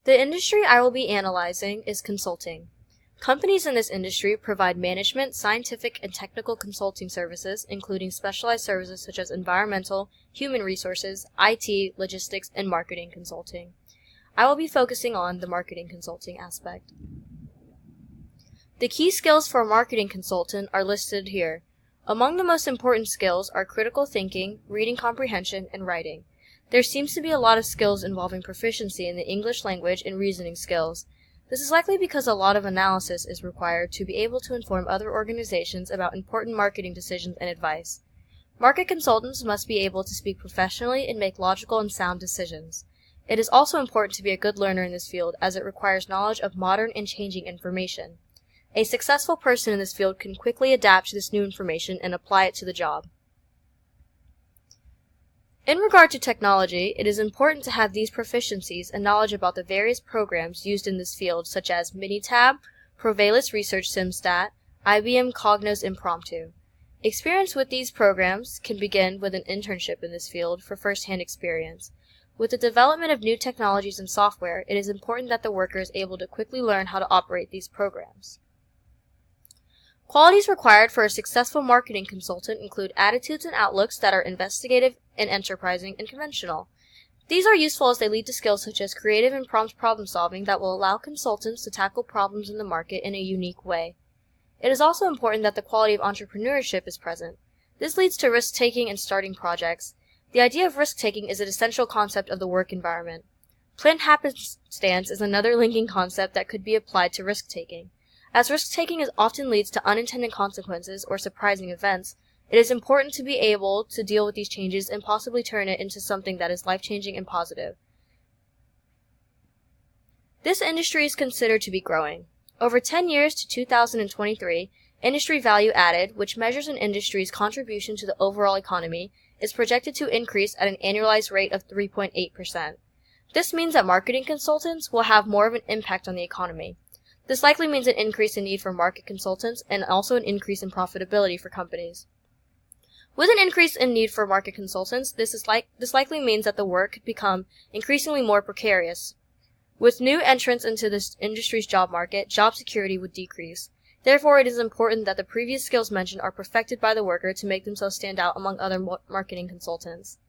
The industry I will be analyzing is consulting. Companies in this industry provide management, scientific, and technical consulting services, including specialized services such as environmental, human resources, IT, logistics, and marketing consulting. I will be focusing on the marketing consulting aspect. The key skills for a marketing consultant are listed here. Among the most important skills are critical thinking, reading comprehension, and writing. There seems to be a lot of skills involving proficiency in the English language and reasoning skills. This is likely because a lot of analysis is required to be able to inform other organizations about important marketing decisions and advice. Market consultants must be able to speak professionally and make logical and sound decisions. It is also important to be a good learner in this field as it requires knowledge of modern and changing information. A successful person in this field can quickly adapt to this new information and apply it to the job. In regard to technology, it is important to have these proficiencies and knowledge about the various programs used in this field such as Minitab, Provalis Research SimStat, IBM Cognos Impromptu. Experience with these programs can begin with an internship in this field for first-hand experience. With the development of new technologies and software, it is important that the worker is able to quickly learn how to operate these programs. Qualities required for a successful marketing consultant include attitudes and outlooks that are investigative and enterprising and conventional. These are useful as they lead to skills such as creative and prompt problem solving that will allow consultants to tackle problems in the market in a unique way. It is also important that the quality of entrepreneurship is present. This leads to risk-taking and starting projects. The idea of risk-taking is an essential concept of the work environment. Planned happenstance is another linking concept that could be applied to risk-taking. As risk-taking often leads to unintended consequences or surprising events, it is important to be able to deal with these changes and possibly turn it into something that is life-changing and positive. This industry is considered to be growing. Over 10 years to 2023, industry value added, which measures an industry's contribution to the overall economy, is projected to increase at an annualized rate of 3.8%. This means that marketing consultants will have more of an impact on the economy. This likely means an increase in need for market consultants and also an increase in profitability for companies. With an increase in need for market consultants, this likely means that the work could become increasingly more precarious. With new entrants into this industry's job market, job security would decrease. Therefore, it is important that the previous skills mentioned are perfected by the worker to make themselves stand out among other marketing consultants.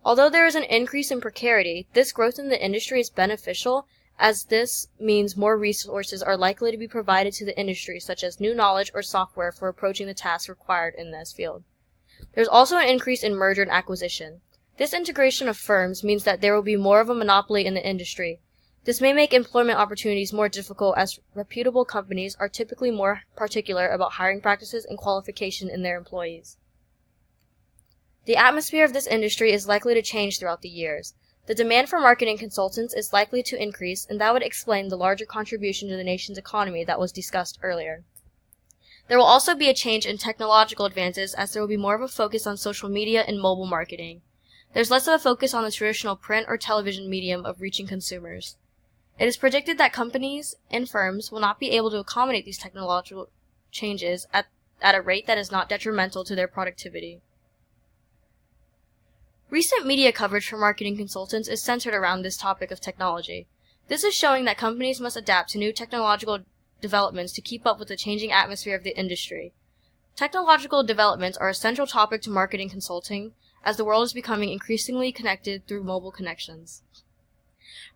Although there is an increase in precarity, this growth in the industry is beneficial as this means more resources are likely to be provided to the industry, such as new knowledge or software for approaching the tasks required in this field. There's also an increase in merger and acquisition. This integration of firms means that there will be more of a monopoly in the industry. This may make employment opportunities more difficult as reputable companies are typically more particular about hiring practices and qualification in their employees. The atmosphere of this industry is likely to change throughout the years. The demand for marketing consultants is likely to increase, and that would explain the larger contribution to the nation's economy that was discussed earlier. There will also be a change in technological advances as there will be more of a focus on social media and mobile marketing. There's less of a focus on the traditional print or television medium of reaching consumers. It is predicted that companies and firms will not be able to accommodate these technological changes at a rate that is not detrimental to their productivity. Recent media coverage for marketing consultants is centered around this topic of technology. This is showing that companies must adapt to new technological developments to keep up with the changing atmosphere of the industry. Technological developments are a central topic to marketing consulting as the world is becoming increasingly connected through mobile connections.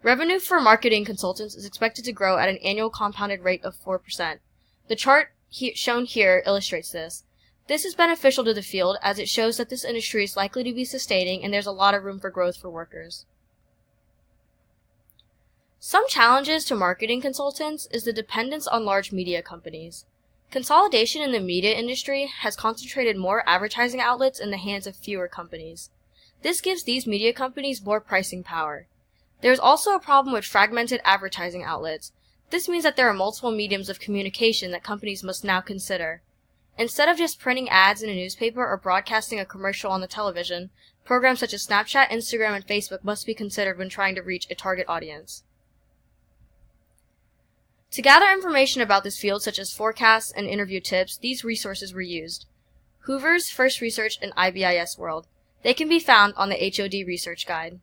Revenue for marketing consultants is expected to grow at an annual compounded rate of 4%. The chart shown here illustrates this. This is beneficial to the field as it shows that this industry is likely to be sustaining and there's a lot of room for growth for workers. Some challenges to marketing consultants is the dependence on large media companies. Consolidation in the media industry has concentrated more advertising outlets in the hands of fewer companies. This gives these media companies more pricing power. There is also a problem with fragmented advertising outlets. This means that there are multiple mediums of communication that companies must now consider. Instead of just printing ads in a newspaper or broadcasting a commercial on the television, programs such as Snapchat, Instagram, and Facebook must be considered when trying to reach a target audience. To gather information about this field, such as forecasts and interview tips, these resources were used: Hoover's First Research and IBIS World. They can be found on the HOD Research Guide.